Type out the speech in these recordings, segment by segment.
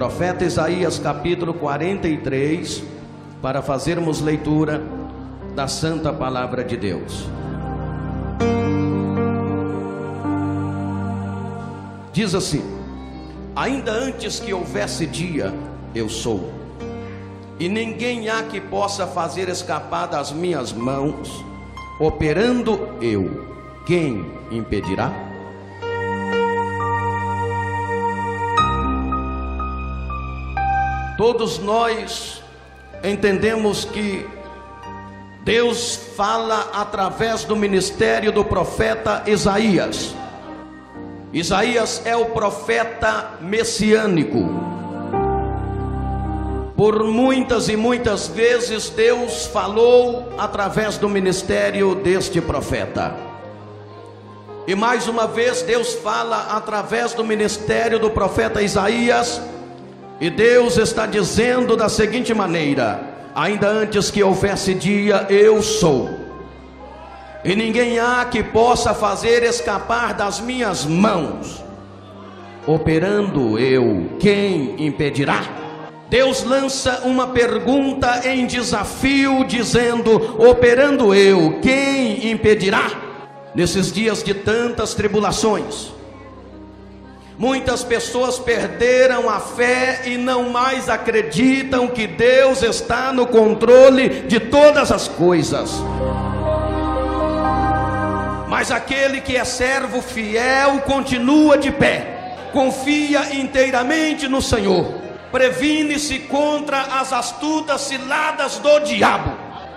profeta Isaías capítulo 43, para fazermos leitura da santa palavra de Deus. Diz assim: ainda antes que houvesse dia, eu sou, e ninguém há que possa fazer escapar das minhas mãos. Operando eu, quem impedirá? Todos nós entendemos que Deus fala através do ministério do profeta Isaías. Isaías é o profeta messiânico. Por muitas e muitas vezes Deus falou através do ministério deste profeta. E mais uma vez Deus fala através do ministério do profeta Isaías. E Deus está dizendo da seguinte maneira: ainda antes que houvesse dia, eu sou, e ninguém há que possa fazer escapar das minhas mãos. Operando eu, quem impedirá? Deus lança uma pergunta em desafio, dizendo: operando eu, quem impedirá? Nesses dias de tantas tribulações, muitas pessoas perderam a fé e não mais acreditam que Deus está no controle de todas as coisas. Mas aquele que é servo fiel continua de pé, confia inteiramente no Senhor, previne-se contra as astutas ciladas do diabo,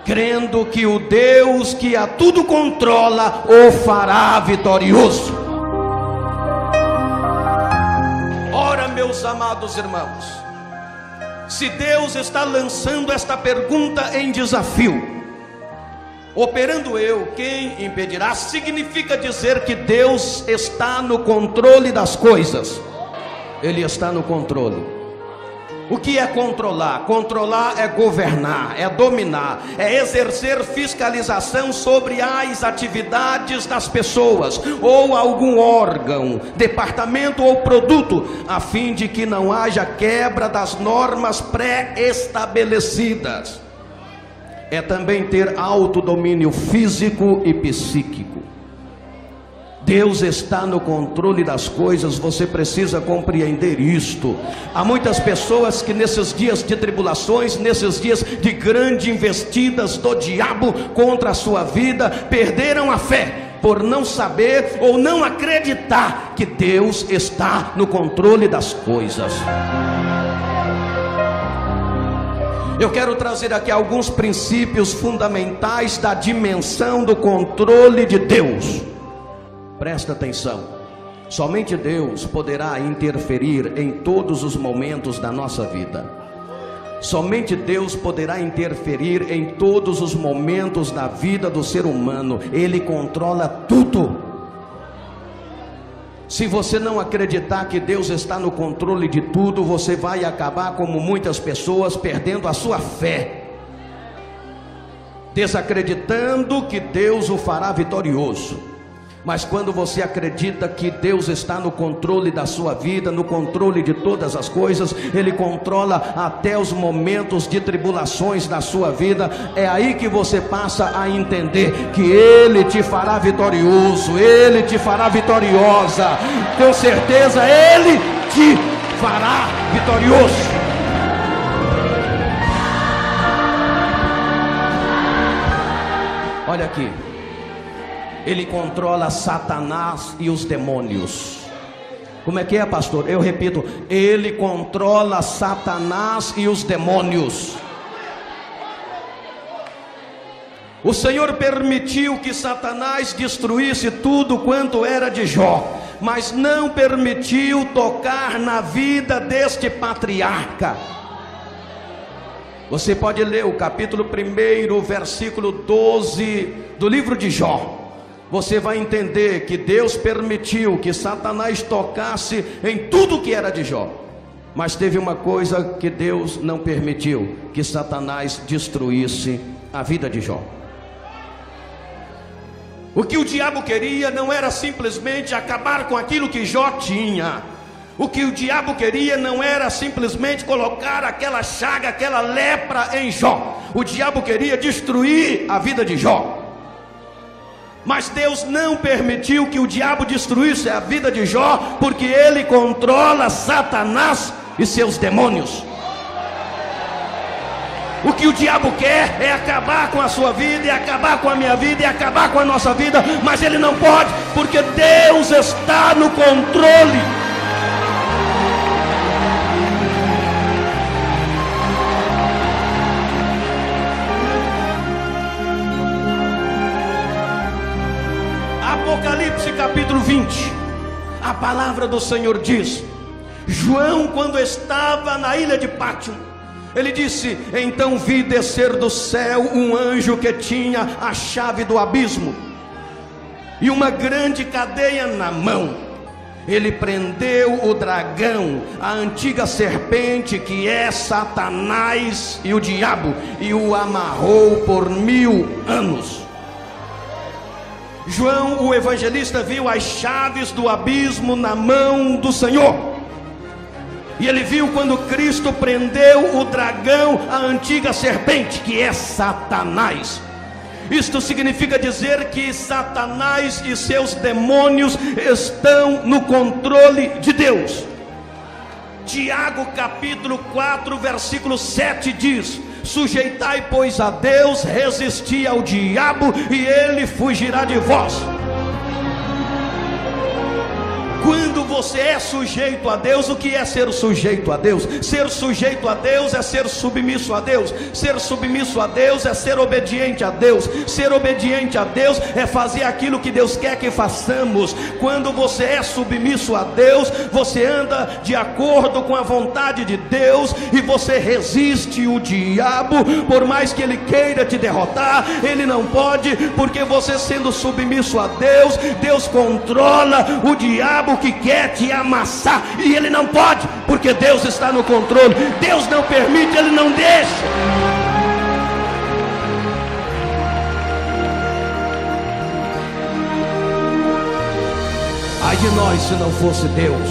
crendo que o Deus que a tudo controla o fará vitorioso. Ora, meus amados irmãos, se Deus está lançando esta pergunta em desafio, operando eu, quem impedirá? Significa dizer que Deus está no controle das coisas. Ele está no controle. O que é controlar? Controlar é governar, é dominar, é exercer fiscalização sobre as atividades das pessoas, ou algum órgão, departamento ou produto, a fim de que não haja quebra das normas pré-estabelecidas. É também ter autodomínio físico e psíquico. Deus está no controle das coisas, você precisa compreender isto. Há muitas pessoas que nesses dias de tribulações, nesses dias de grandes investidas do diabo contra a sua vida, perderam a fé, por não saber ou não acreditar que Deus está no controle das coisas. Eu quero trazer aqui alguns princípios fundamentais da dimensão do controle de Deus. Presta atenção. Somente Deus poderá interferir em todos os momentos da nossa vida. Somente Deus poderá interferir em todos os momentos da vida do ser humano. Ele controla tudo. Se você não acreditar que Deus está no controle de tudo, você vai acabar como muitas pessoas, perdendo a sua fé, desacreditando que Deus o fará vitorioso. Mas quando você acredita que Deus está no controle da sua vida, no controle de todas as coisas, Ele controla até os momentos de tribulações da sua vida, é aí que você passa a entender que Ele te fará vitorioso, Ele te fará vitoriosa, com certeza Ele te fará vitorioso. Olha aqui. Ele controla Satanás e os demônios. Como é que é, pastor? Eu repito: ele controla Satanás e os demônios. O Senhor permitiu que Satanás destruísse tudo quanto era de Jó, mas não permitiu tocar na vida deste patriarca. Você pode ler o capítulo 1, versículo 12 do livro de Jó. Você vai entender que Deus permitiu que Satanás tocasse em tudo que era de Jó, mas teve uma coisa que Deus não permitiu: que Satanás destruísse a vida de Jó. O que o diabo queria não era simplesmente acabar com aquilo que Jó tinha. O que o diabo queria não era simplesmente colocar aquela chaga, aquela lepra em Jó. O diabo queria destruir a vida de Jó. Mas Deus não permitiu que o diabo destruísse a vida de Jó, porque ele controla Satanás e seus demônios. O que o diabo quer é acabar com a sua vida, e acabar com a minha vida, e acabar com a nossa vida, mas ele não pode, porque Deus está no controle. Apocalipse capítulo 20, a palavra do Senhor diz: João, quando estava na ilha de Pátimo, ele disse: então vi descer do céu um anjo que tinha a chave do abismo e uma grande cadeia na mão. Ele prendeu o dragão, a antiga serpente, que é Satanás e o diabo, e o amarrou por 1000 anos. João, o evangelista, viu as chaves do abismo na mão do Senhor. E ele viu quando Cristo prendeu o dragão, a antiga serpente, que é Satanás. Isto significa dizer que Satanás e seus demônios estão no controle de Deus. Tiago capítulo 4, versículo 7 diz: sujeitai, pois, a Deus, resisti ao diabo, e ele fugirá de vós. Quando você é sujeito a Deus, o que é ser sujeito a Deus? Ser sujeito a Deus é ser submisso a Deus. Ser submisso a Deus é ser obediente a Deus. Ser obediente a Deus é fazer aquilo que Deus quer que façamos. Quando você é submisso a Deus, você anda de acordo com a vontade de Deus, e você resiste o diabo. Por mais que ele queira te derrotar, ele não pode, porque você, sendo submisso a Deus, Deus controla o diabo que quer te amassar, e ele não pode, porque Deus está no controle. Deus não permite, ele não deixa. Ai de nós se não fosse Deus.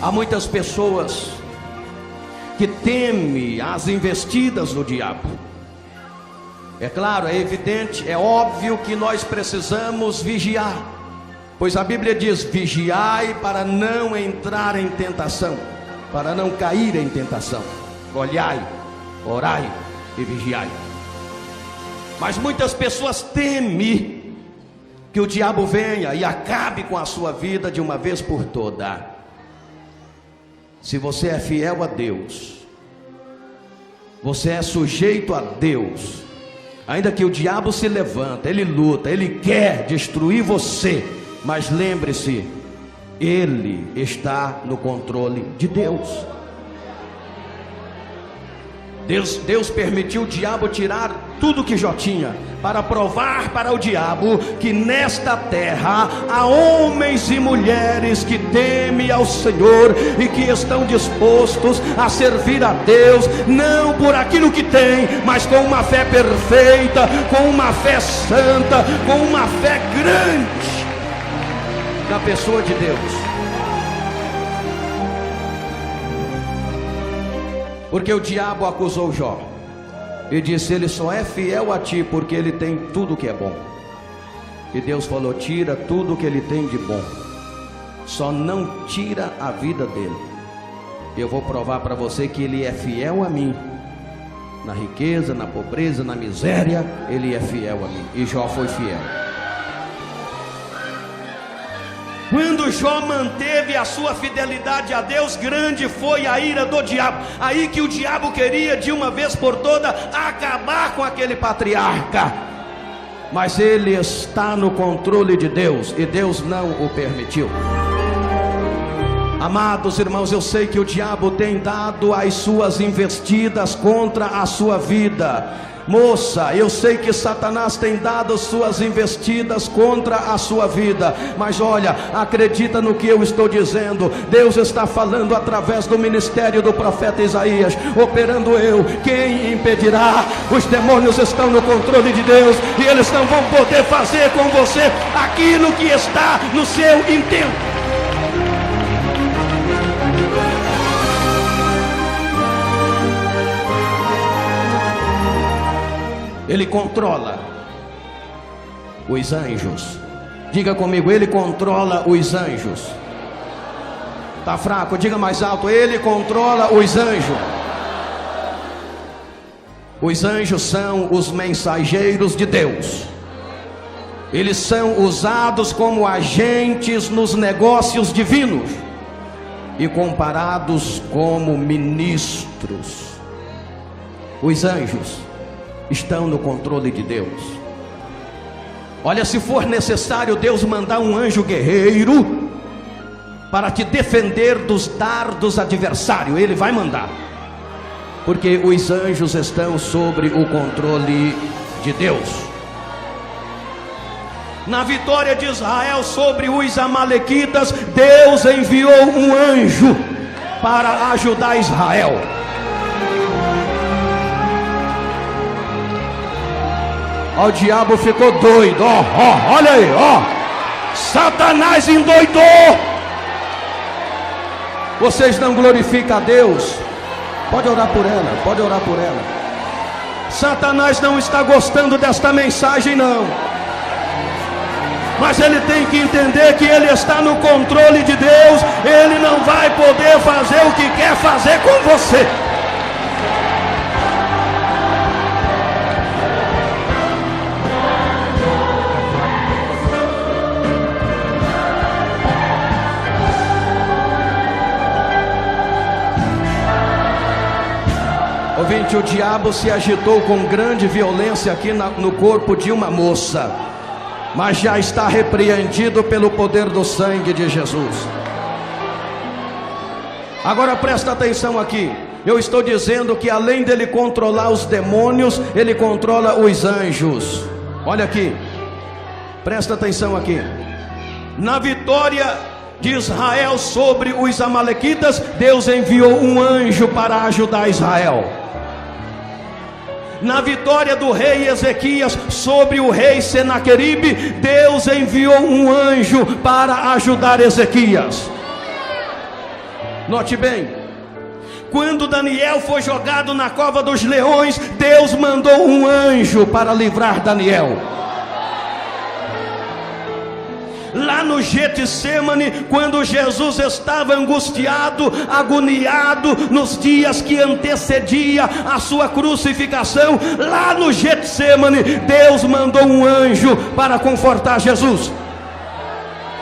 Há muitas pessoas que temem as investidas do diabo. É claro, é evidente, é óbvio que nós precisamos vigiar, pois a Bíblia diz: vigiai para não entrar em tentação, para não cair em tentação. Olhai, orai e vigiai. Mas muitas pessoas temem que o diabo venha e acabe com a sua vida de uma vez por toda. Se você é fiel a Deus, você é sujeito a Deus, ainda que o diabo se levanta, ele luta, ele quer destruir você, mas lembre-se, ele está no controle de Deus. Deus permitiu o diabo tirar tudo que Jó tinha, para provar para o diabo que nesta terra há homens e mulheres que temem ao Senhor e que estão dispostos a servir a Deus, não por aquilo que tem, mas com uma fé perfeita, com uma fé santa, com uma fé grande na pessoa de Deus. Porque o diabo acusou Jó e disse: ele só é fiel a ti porque ele tem tudo que é bom. E Deus falou: tira tudo que ele tem de bom, só não tira a vida dele. Eu vou provar para você que ele é fiel a mim, na riqueza, na pobreza, na miséria, ele é fiel a mim. E Jó foi fiel. Quando Jó manteve a sua fidelidade a Deus, grande foi a ira do diabo. Aí que o diabo queria de uma vez por toda acabar com aquele patriarca. Mas ele está no controle de Deus, e Deus não o permitiu. Amados irmãos, eu sei que o diabo tem dado as suas investidas contra a sua vida. Moça, eu sei que Satanás tem dado suas investidas contra a sua vida, mas olha, acredita no que eu estou dizendo. Deus está falando através do ministério do profeta Isaías. Operando eu, quem impedirá? Os demônios estão no controle de Deus, e eles não vão poder fazer com você aquilo que está no seu intento. Ele controla os anjos. Diga comigo, ele controla os anjos. Está fraco? Diga mais alto, ele controla os anjos. Os anjos são os mensageiros de Deus. Eles são usados como agentes nos negócios divinos e comparados como ministros. Os anjos estão no controle de Deus. Olha, se for necessário Deus mandar um anjo guerreiro para te defender dos dardos adversários, Ele vai mandar, porque os anjos estão sobre o controle de Deus. Na vitória de Israel sobre os amalequitas, Deus enviou um anjo para ajudar Israel. O diabo ficou doido, olha aí, Satanás endoidou. Vocês não glorificam a Deus? Pode orar por ela, pode orar por ela. Satanás não está gostando desta mensagem, não. Mas ele tem que entender que ele está no controle de Deus. Ele não vai poder fazer o que quer fazer com você. Ouvinte, o diabo se agitou com grande violência aqui no corpo de uma moça, mas já está repreendido pelo poder do sangue de Jesus. Agora presta atenção aqui. Eu estou dizendo que além dele controlar os demônios, ele controla os anjos. Olha aqui, presta atenção aqui. Na vitória de Israel sobre os amalequitas, Deus enviou um anjo para ajudar Israel. Na vitória do rei Ezequias sobre o rei Senaqueribe, Deus enviou um anjo para ajudar Ezequias. Note bem, quando Daniel foi jogado na cova dos leões, Deus mandou um anjo para livrar Daniel. Lá no Getsemane, quando Jesus estava angustiado, agoniado, nos dias que antecedia a sua crucificação, lá no Getsemane, Deus mandou um anjo para confortar Jesus.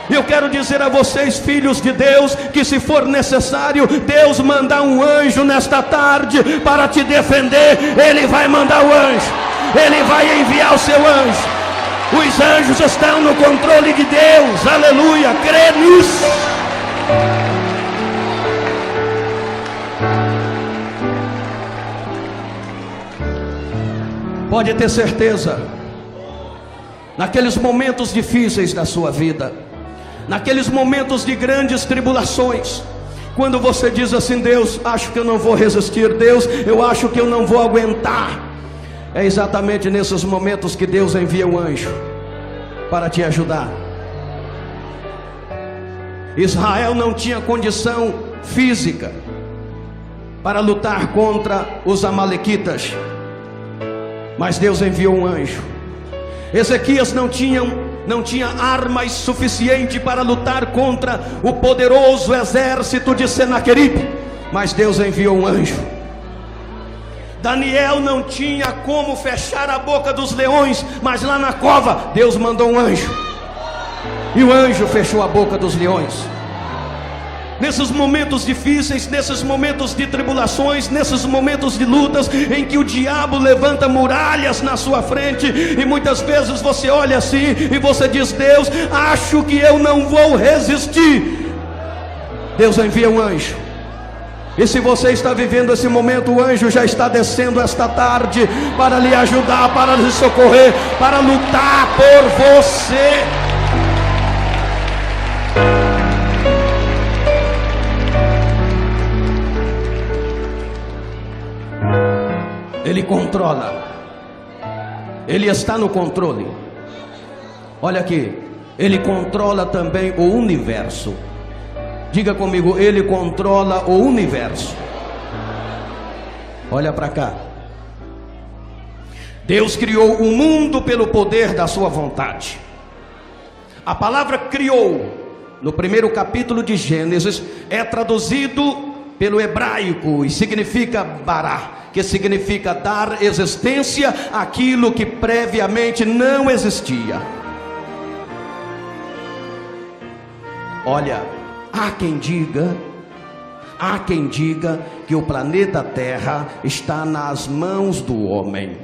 Eu quero dizer a vocês, filhos de Deus, que se for necessário Deus mandar um anjo nesta tarde para te defender, Ele vai mandar o anjo, Ele vai enviar o seu anjo. Os anjos estão no controle de Deus, aleluia, crê nisso. Pode ter certeza, naqueles momentos difíceis da sua vida, naqueles momentos de grandes tribulações, quando você diz assim: Deus, acho que eu não vou resistir, Deus, eu acho que eu não vou aguentar, é exatamente nesses momentos que Deus envia um anjo para te ajudar. Israel não tinha condição física para lutar contra os amalequitas, mas Deus enviou um anjo. Ezequias não tinha armas suficientes para lutar contra o poderoso exército de Senaqueribe, mas Deus enviou um anjo. Daniel não tinha como fechar a boca dos leões, mas lá na cova Deus mandou um anjo, e o anjo fechou a boca dos leões. Nesses momentos difíceis, nesses momentos de tribulações, nesses momentos de lutas, em que o diabo levanta muralhas na sua frente, e muitas vezes você olha assim e você diz: Deus, acho que eu não vou resistir. Deus envia um anjo. E se você está vivendo esse momento, o anjo já está descendo esta tarde para lhe ajudar, para lhe socorrer, para lutar por você. Ele controla. Ele está no controle. Olha aqui, Ele controla também o universo. Diga comigo, Ele controla o universo. Olha para cá. Deus criou o mundo pelo poder da sua vontade. A palavra criou, no primeiro capítulo de Gênesis, é traduzido pelo hebraico e significa bará, que significa dar existência àquilo que previamente não existia. Olha, há quem diga que o planeta Terra está nas mãos do homem.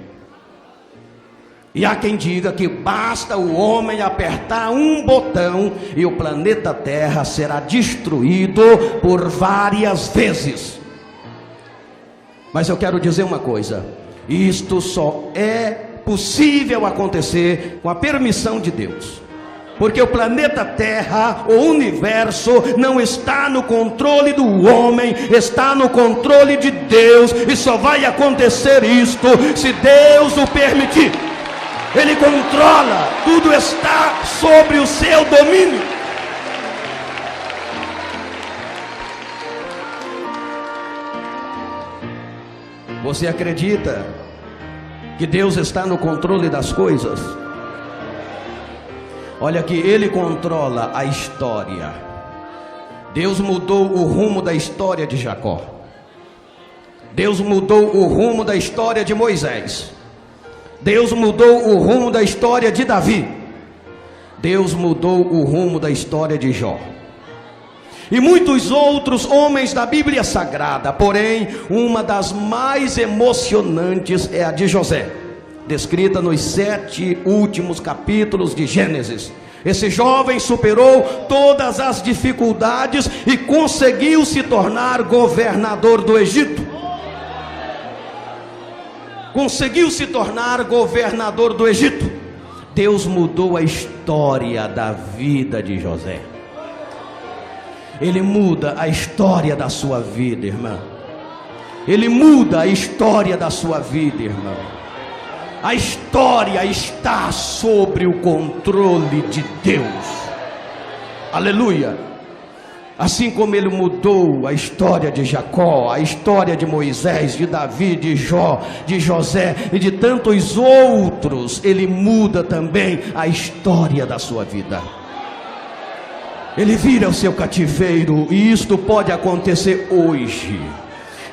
E há quem diga que basta o homem apertar um botão e o planeta Terra será destruído por várias vezes. Mas eu quero dizer uma coisa: isto só é possível acontecer com a permissão de Deus. Porque o planeta Terra, o universo, não está no controle do homem, está no controle de Deus. E só vai acontecer isto se Deus o permitir. Ele controla, tudo está sobre o seu domínio. Você acredita que Deus está no controle das coisas? Olha aqui, Ele controla a história. Deus mudou o rumo da história de Jacó. Deus mudou o rumo da história de Moisés. Deus mudou o rumo da história de Davi. Deus mudou o rumo da história de Jó. E muitos outros homens da Bíblia Sagrada. Porém, uma das mais emocionantes é a de José, descrita nos 7 últimos capítulos de Gênesis. Esse jovem superou todas as dificuldades e conseguiu se tornar governador do Egito. Conseguiu se tornar governador do Egito. Deus mudou a história da vida de José. Ele muda a história da sua vida, irmão. Ele muda a história da sua vida, irmão. A história está sobre o controle de Deus. Aleluia. Assim como Ele mudou a história de Jacó, a história de Moisés, de Davi, de Jó, de José e de tantos outros, Ele muda também a história da sua vida. Ele vira o seu cativeiro, e isto pode acontecer hoje.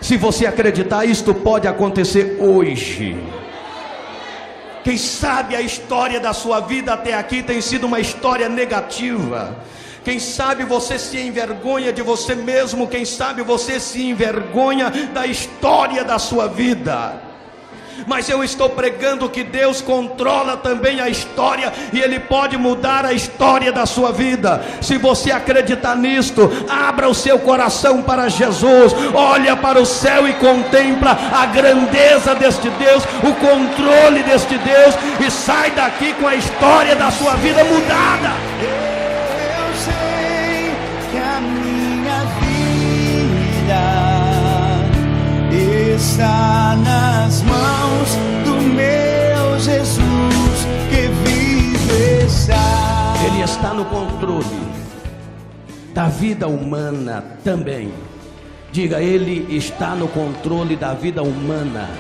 Se você acreditar, isto pode acontecer hoje. Quem sabe a história da sua vida até aqui tem sido uma história negativa. Quem sabe você se envergonha de você mesmo. Quem sabe você se envergonha da história da sua vida. Mas eu estou pregando que Deus controla também a história, e Ele pode mudar a história da sua vida. Se você acreditar nisto, abra o seu coração para Jesus, olha para o céu e contempla a grandeza deste Deus, o controle deste Deus, e sai daqui com a história da sua vida mudada. Eu sei que a minha vida está nas mãos do meu Jesus que vive está. Ele está no controle da vida humana também. Diga, Ele está no controle da vida humana.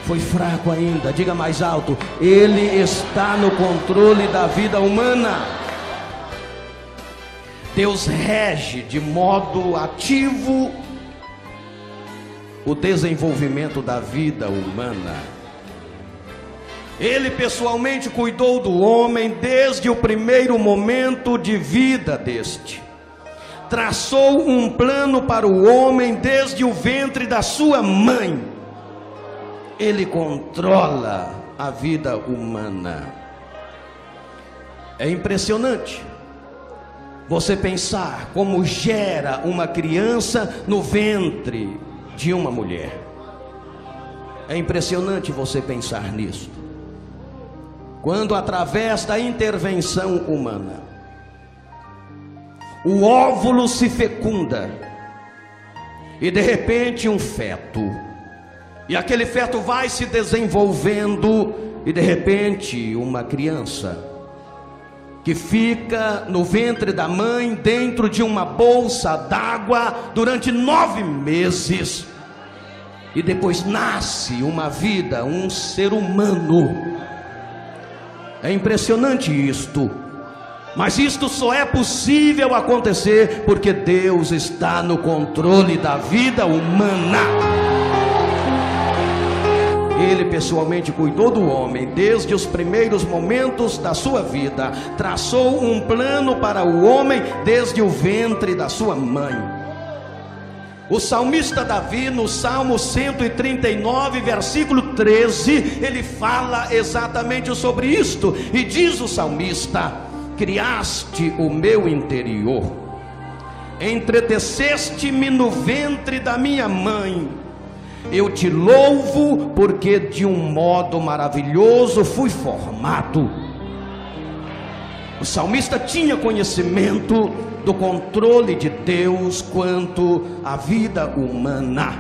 Foi fraco ainda, diga mais alto. Ele está no controle da vida humana. Deus rege de modo ativo o desenvolvimento da vida humana. Ele pessoalmente cuidou do homem desde o primeiro momento de vida deste. Traçou um plano para o homem desde o ventre da sua mãe. Ele controla a vida humana. É impressionante. você pensar como gera uma criança no ventre de uma mulher. É impressionante você pensar nisso. Quando através da intervenção humana, o óvulo se fecunda e de repente um feto, e aquele feto vai se desenvolvendo e de repente uma criança que fica no ventre da mãe dentro de uma bolsa d'água durante 9 meses, e depois nasce uma vida, um ser humano. É impressionante isto, mas isto só é possível acontecer porque Deus está no controle da vida humana. Ele pessoalmente cuidou do homem desde os primeiros momentos da sua vida, traçou um plano para o homem desde o ventre da sua mãe. O salmista Davi, no Salmo 139, versículo 13, ele fala exatamente sobre isto, e diz o salmista: criaste o meu interior, entreteceste-me no ventre da minha mãe. Eu te louvo, porque de um modo maravilhoso fui formado. O salmista tinha conhecimento do controle de Deus quanto à vida humana,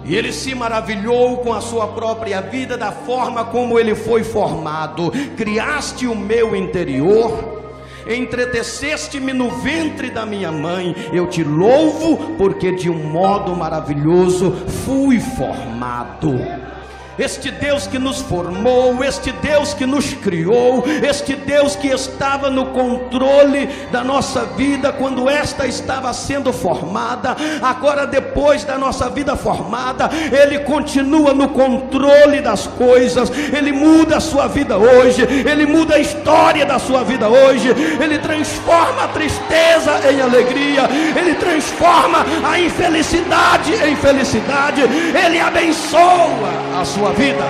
e ele se maravilhou com a sua própria vida, da forma como ele foi formado. Criaste o meu interior, entreteceste-me no ventre da minha mãe. Eu te louvo, porque de um modo maravilhoso fui formado. Este Deus que nos formou, este Deus que nos criou, este Deus que estava no controle da nossa vida quando esta estava sendo formada, agora depois da nossa vida formada, Ele continua no controle das coisas. Ele muda a sua vida hoje, Ele muda a história da sua vida hoje, Ele transforma a tristeza em alegria, Ele transforma a infelicidade em felicidade, Ele abençoa a sua vida.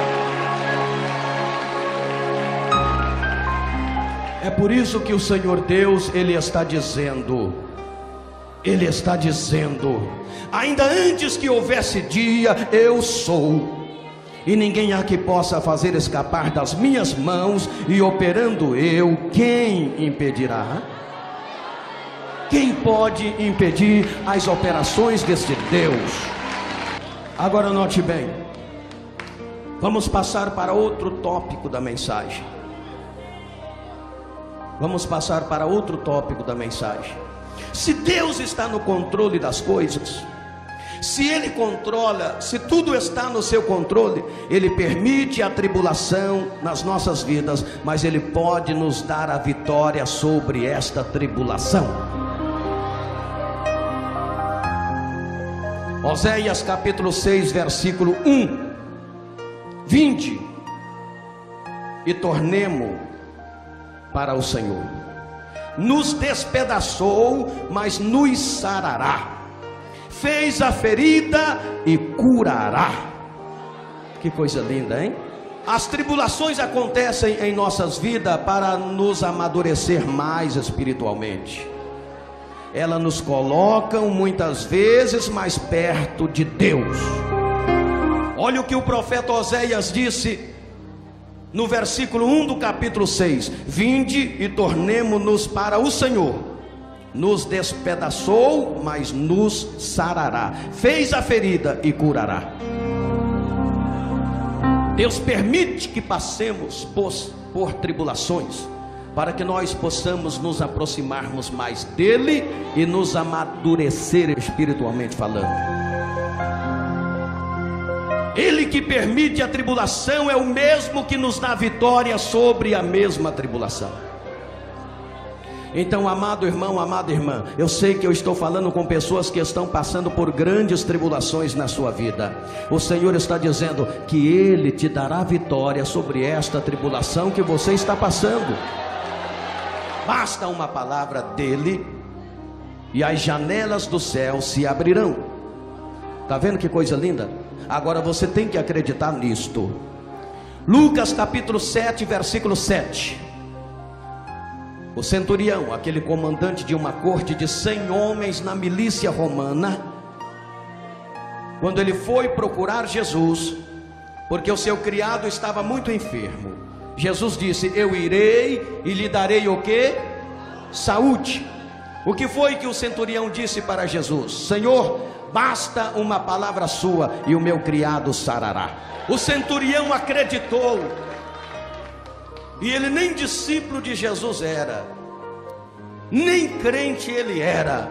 É por isso que o Senhor Deus, Ele está dizendo, ainda antes que houvesse dia, eu sou, e ninguém há que possa fazer escapar das minhas mãos, e operando eu, quem impedirá? Quem pode impedir as operações deste Deus? Agora note bem, vamos passar para outro tópico da mensagem. Se Deus está no controle das coisas, se Ele controla, se tudo está no seu controle, Ele permite a tribulação nas nossas vidas, mas Ele pode nos dar a vitória sobre esta tribulação. Oséias capítulo 6, versículo 1: vinde e tornemo para o Senhor. Nos despedaçou, mas nos sarará. Fez a ferida e curará. Que coisa linda, hein? As tribulações acontecem em nossas vidas para nos amadurecer mais espiritualmente. Elas nos colocam muitas vezes mais perto de Deus. Olha o que o profeta Oséias disse no versículo 1 do capítulo 6: vinde e tornemo-nos para o Senhor. Nos despedaçou, mas nos sarará. Fez a ferida e curará. Deus permite que passemos por tribulações, para que nós possamos nos aproximarmos mais dele e nos amadurecer espiritualmente falando. Ele que permite a tribulação é o mesmo que nos dá vitória sobre a mesma tribulação. Então, amado irmão, amada irmã, eu sei que eu estou falando com pessoas que estão passando por grandes tribulações na sua vida. O Senhor está dizendo que Ele te dará vitória sobre esta tribulação que você está passando. Basta uma palavra dele e as janelas do céu se abrirão. Está vendo que coisa linda? Agora você tem que acreditar nisto. Lucas capítulo 7, versículo 7. O centurião, aquele comandante de uma corte de 100 homens na milícia romana, quando ele foi procurar Jesus, porque o seu criado estava muito enfermo, Jesus disse: eu irei e lhe darei o que? Saúde. O que foi que o centurião disse para Jesus? Senhor, basta uma palavra sua e o meu criado sarará. O centurião acreditou, e ele nem discípulo de Jesus era, nem crente ele era,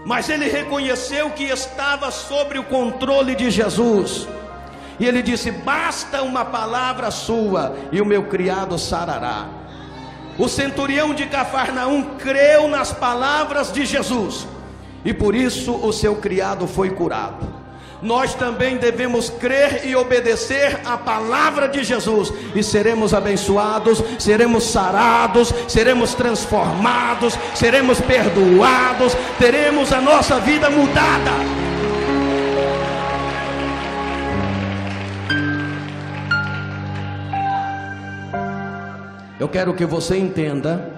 mas ele reconheceu que estava sob o controle de Jesus, e ele disse: basta uma palavra sua e o meu criado sarará. O centurião de Cafarnaum creu nas palavras de Jesus, e por isso o seu criado foi curado. Nós também devemos crer e obedecer a palavra de Jesus, e seremos abençoados, seremos sarados, seremos transformados, seremos perdoados, teremos a nossa vida mudada. Eu quero que você entenda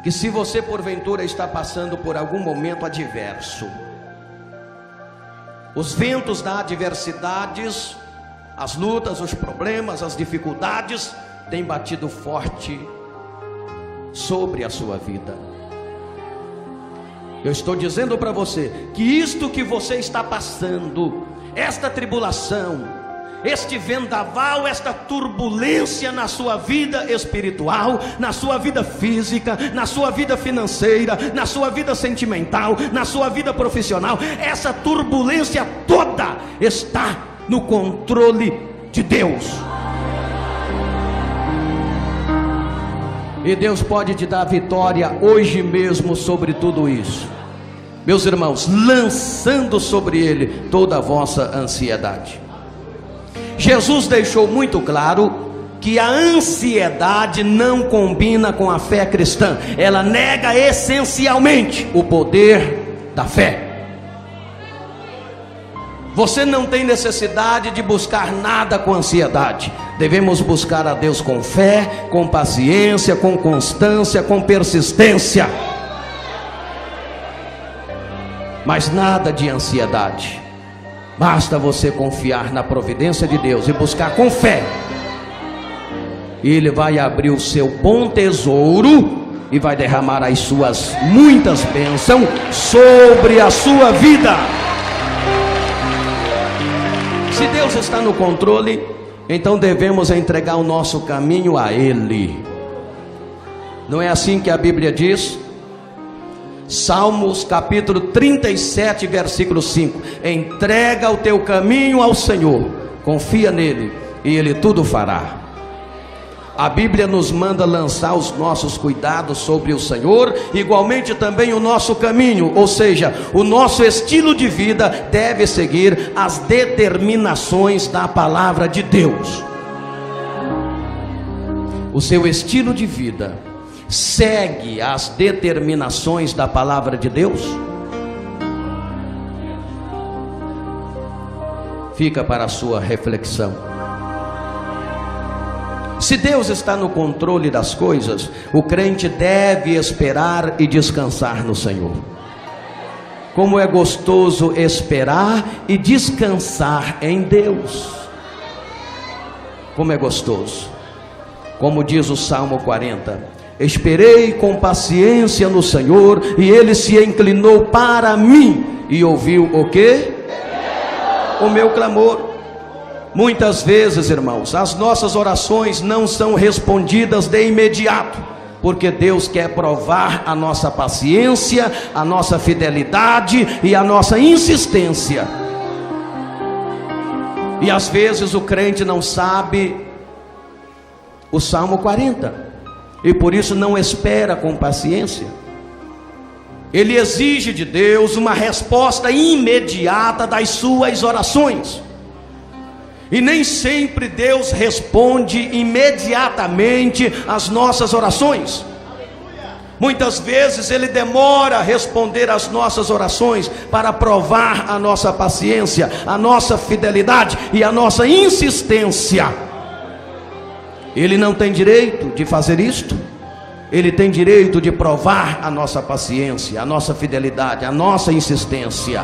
que se você porventura está passando por algum momento adverso, os ventos da adversidade, as lutas, os problemas, as dificuldades têm batido forte sobre a sua vida. Eu estou dizendo para você que isto que você está passando, esta tribulação, este vendaval, esta turbulência na sua vida espiritual, na sua vida física, na sua vida financeira, na sua vida sentimental, na sua vida profissional, essa turbulência toda está no controle de Deus. E Deus pode te dar vitória hoje mesmo sobre tudo isso, meus irmãos, lançando sobre Ele toda a vossa ansiedade. Jesus deixou muito claro que a ansiedade não combina com a fé cristã. Ela nega essencialmente o poder da fé. Você não tem necessidade de buscar nada com ansiedade. Devemos buscar a Deus com fé, com paciência, com constância, com persistência. Mas nada de ansiedade. Basta você confiar na providência de Deus e buscar com fé, e Ele vai abrir o seu bom tesouro e vai derramar as suas muitas bênçãos sobre a sua vida. Se Deus está no controle, então devemos entregar o nosso caminho a Ele. Não é assim que a Bíblia diz? Salmos capítulo 37, versículo 5: entrega o teu caminho ao Senhor, confia nele e Ele tudo fará. A Bíblia nos manda lançar os nossos cuidados sobre o Senhor, igualmente também o nosso caminho, ou seja, o nosso estilo de vida deve seguir as determinações da palavra de Deus. O seu estilo de vida segue as determinações da palavra de Deus? Fica para a sua reflexão. Se Deus está no controle das coisas, o crente deve esperar e descansar no Senhor. Como é gostoso esperar e descansar em Deus. Como é gostoso. Como diz o Salmo 40: esperei com paciência no Senhor, e Ele se inclinou para mim e ouviu o quê? O meu clamor. Muitas vezes, irmãos, as nossas orações não são respondidas de imediato, porque Deus quer provar a nossa paciência, a nossa fidelidade e a nossa insistência. E às vezes o crente não sabe o Salmo 40, e por isso não espera com paciência. Ele exige de Deus uma resposta imediata das suas orações, e nem sempre Deus responde imediatamente às nossas orações. Muitas vezes Ele demora a responder às nossas orações para provar a nossa paciência, a nossa fidelidade e a nossa insistência. Ele não tem direito de fazer isto. Ele tem direito de provar a nossa paciência, a nossa fidelidade, a nossa insistência.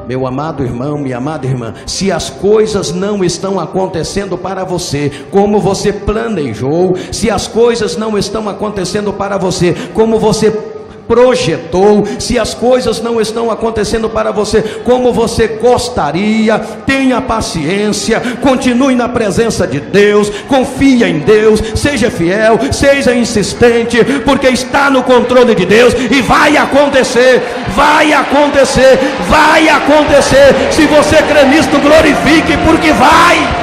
Meu amado irmão, minha amada irmã, se as coisas não estão acontecendo para você como você planejou, se as coisas não estão acontecendo para você como você projetou, se as coisas não estão acontecendo para você como você gostaria, tenha paciência, continue na presença de Deus, confia em Deus, seja fiel, seja insistente, porque está no controle de Deus e vai acontecer, vai acontecer, vai acontecer. Se você crê nisto, glorifique, porque vai.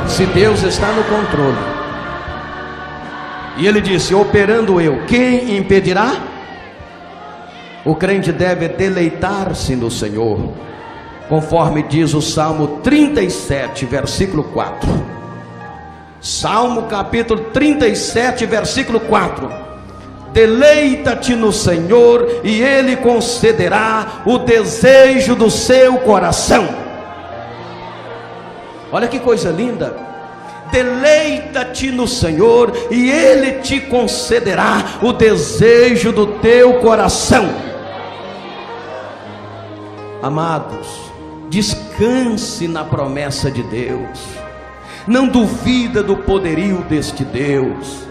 Se Deus está no controle, e Ele disse: operando eu, quem impedirá? O crente deve deleitar-se no Senhor, conforme diz o Salmo 37, versículo 4. Salmo capítulo 37, versículo 4. Deleita-te no Senhor, e Ele concederá o desejo do seu coração. Olha que coisa linda. Deleita-te no Senhor, e Ele te concederá o desejo do teu coração. Amados, descanse na promessa de Deus. Não duvida do poderio deste Deus.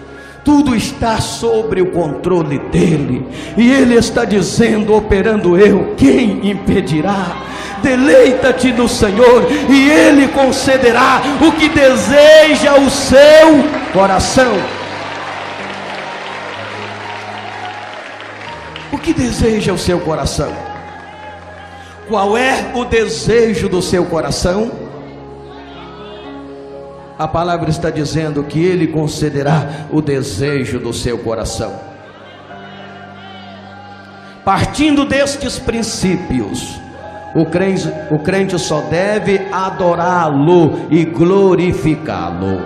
Tudo está sobre o controle dele, e Ele está dizendo: operando eu, quem impedirá? Deleita-te no Senhor, e Ele concederá o que deseja o seu coração. O que deseja o seu coração? Qual é o desejo do seu coração? A palavra está dizendo que Ele concederá o desejo do seu coração. Partindo destes princípios, o crente só deve adorá-lo e glorificá-lo.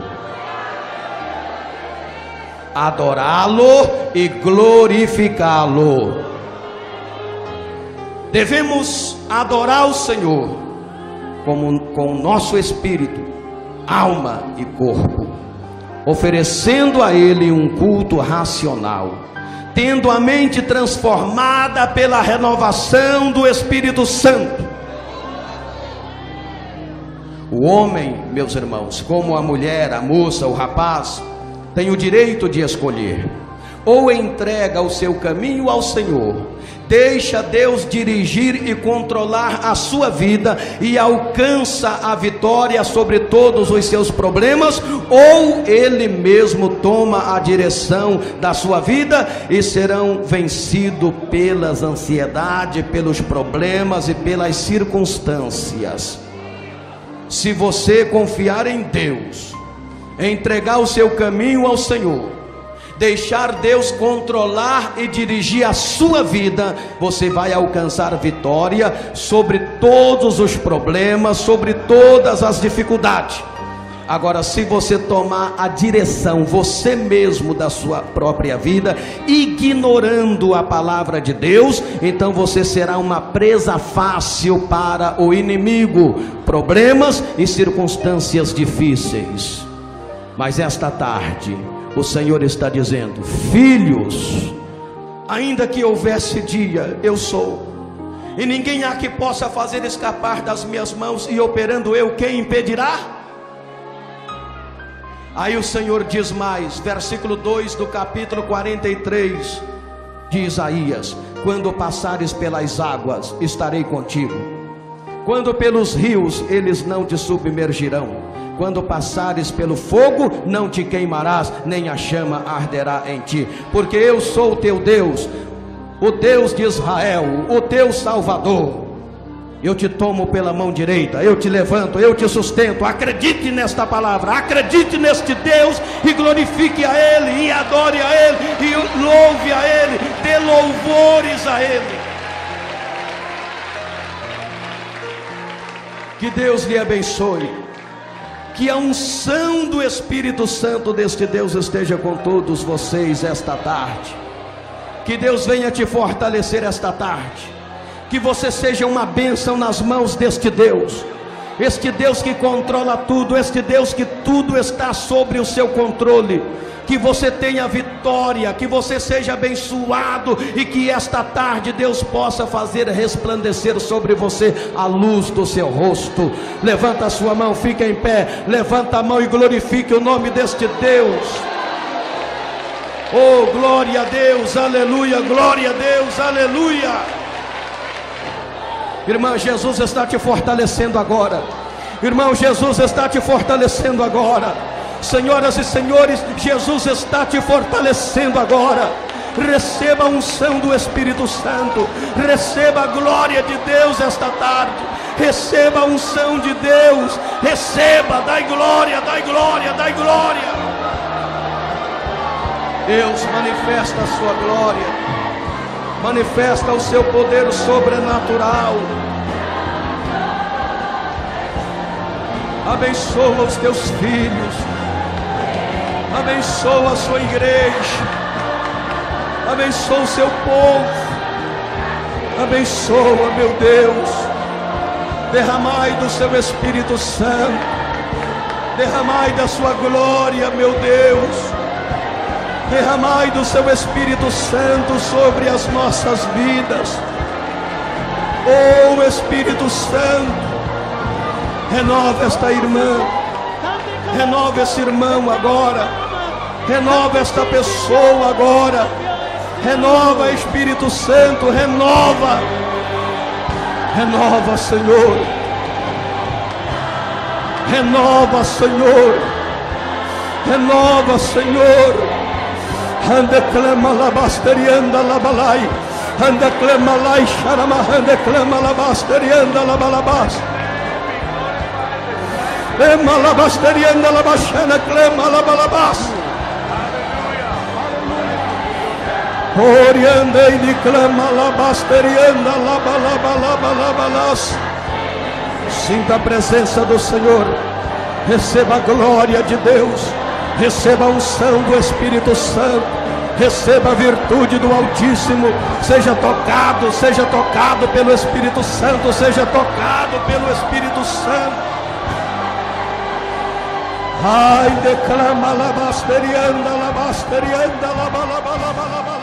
Adorá-lo e glorificá-lo. Devemos adorar o Senhor com o nosso espírito, alma e corpo, oferecendo a Ele um culto racional, tendo a mente transformada pela renovação do Espírito Santo. O homem, meus irmãos, como a mulher, a moça, o rapaz, tem o direito de escolher: ou entrega o seu caminho ao Senhor, deixa Deus dirigir e controlar a sua vida e alcança a vitória sobre todos os seus problemas, ou ele mesmo toma a direção da sua vida e serão vencidos pelas ansiedades, pelos problemas e pelas circunstâncias. Se você confiar em Deus, entregar o seu caminho ao Senhor, deixar Deus controlar e dirigir a sua vida, você vai alcançar vitória sobre todos os problemas, sobre todas as dificuldades. Agora, se você tomar a direção você mesmo da sua própria vida, ignorando a palavra de Deus, então você será uma presa fácil para o inimigo, problemas e circunstâncias difíceis. Mas esta tarde o Senhor está dizendo: filhos, ainda que houvesse dia, eu sou, e ninguém há que possa fazer escapar das minhas mãos, e operando eu, quem impedirá? Aí o Senhor diz mais, versículo 2 do capítulo 43 de Isaías: quando passares pelas águas, estarei contigo, quando pelos rios, eles não te submergirão, quando passares pelo fogo, não te queimarás, nem a chama arderá em ti, porque eu sou o teu Deus, o Deus de Israel, o teu Salvador. Eu te tomo pela mão direita, eu te levanto, eu te sustento. Acredite nesta palavra, acredite neste Deus, e glorifique a Ele, e adore a Ele, e louve a Ele, dê louvores a Ele. Que Deus lhe abençoe, Que a unção do Espírito Santo deste Deus esteja com todos vocês esta tarde. Que Deus venha te fortalecer esta tarde. Que você seja uma bênção nas mãos deste Deus. Este Deus que controla tudo, este Deus que tudo está sobre o seu controle. Que você tenha vitória, que você seja abençoado e que esta tarde Deus possa fazer resplandecer sobre você a luz do seu rosto. Levanta a sua mão, fica em pé, levanta a mão e glorifique o nome deste Deus. Oh, glória a Deus, aleluia, glória a Deus, aleluia. Irmã, Jesus está te fortalecendo agora. Irmão, Jesus está te fortalecendo agora. Senhoras e senhores, Jesus está te fortalecendo agora. Receba a unção do Espírito Santo. Receba a glória de Deus esta tarde. Receba a unção de Deus. Receba, dai glória, dai glória, dai glória. Deus manifesta a sua glória. Manifesta o seu poder sobrenatural. Abençoa os teus filhos. Abençoa a sua igreja. Abençoa o seu povo. Abençoa, meu Deus. Derramai do seu Espírito Santo. Derramai da sua glória, meu Deus. Derramai do seu Espírito Santo sobre as nossas vidas. Oh, Espírito Santo, renova esta irmã. Renova esse irmão agora. Renova esta pessoa agora. Renova, Espírito Santo, renova. Renova, Senhor. Renova, Senhor. Renova, Senhor. Anda clama labasterianda labalai. Anda clama lai charama. Anda clama labasterianda labalabas. Clama labasterianda labashana. Clama labalabas. Orianda e clama labasterianda labalabalabalas. Sinta a presença do Senhor. Receba a glória de Deus. Receba a unção do Espírito Santo. Receba a virtude do Altíssimo. Seja tocado pelo Espírito Santo. Seja tocado pelo Espírito Santo. Ai, declama labasterianda labalabalabala.